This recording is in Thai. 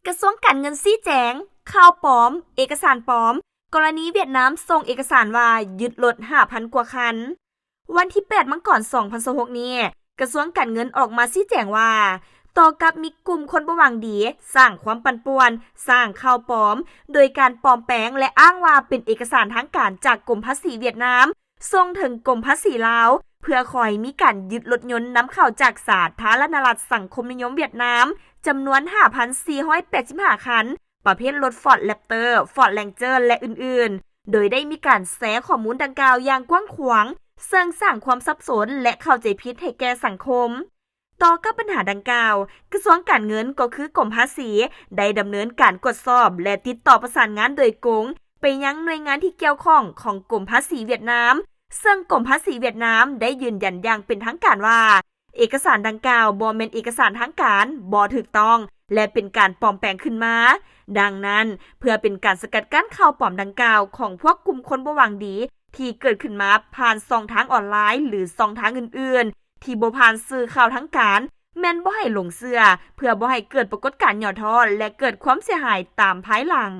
กระทรวงการเงินซี้แจงข่าวปลอมเอกสารปลอมกรณีเวียดนามส่งเอกสารว่ายึดรถ 5,000 กว่าคันวันที่8มังกร2026นี้กระทรวงการเงินออกมาซี้แจงว่าต่อกับมีกลุ่มคนบ่หวังดีสร้างความปั่นป่วนสร้างข่าวปลอมโดยการปลอมแปลงและอ้างว่าเป็นเอกสารทางการจากกรมภาษีเวียดนามส่งถึงกรมภาษีลาวเพื่อคอยมีการยึดรถยนต์นำเข้าจากสาธารณรัฐสังคมนิยมเวียดนามจำนวน 5,485 คันประเภทรถ Ford Raptor Ford Ranger และอื่นๆโดยได้มีการแชร์ข้อมูลดังกล่าวอย่างกว้างขวางเสริงสร้างความสับสนและเข้าใจผิดให้แก่สังคมต่อกับปัญหาดังกล่าวกระทรวงการเงินก็คือกรมภาษีได้ดำเนินการกวดสอบและติดต่อประสานงานโดยกงไปยังหน่วยงานที่เกี่ยวข้องของกรมภาษีเวียดนามซึ่งกรมภาษีเวียดนามได้ยืนยันอย่างเป็นทางการว่าเอกสารดังกล่าวบ่แม่นเอกสารทางการบ่ถูกต้องและเป็นการปลอมแปลงขึ้นมาดังนั้นเพื่อเป็นการสกัดกั้นข่าวปลอมดังกล่าวของพวกกลุ่มคนบ่หวังดีที่เกิดขึ้นมาผ่านช่องทางออนไลน์หรือช่องทางอื่นๆที่บ่ผ่านสื่อข่าวทางการแม่นบ่ให้หลงเชื่อเพื่อบ่ให้เกิดปรากฏการณ์ย่อท้อและเกิดความเสียหายตามภายหลัง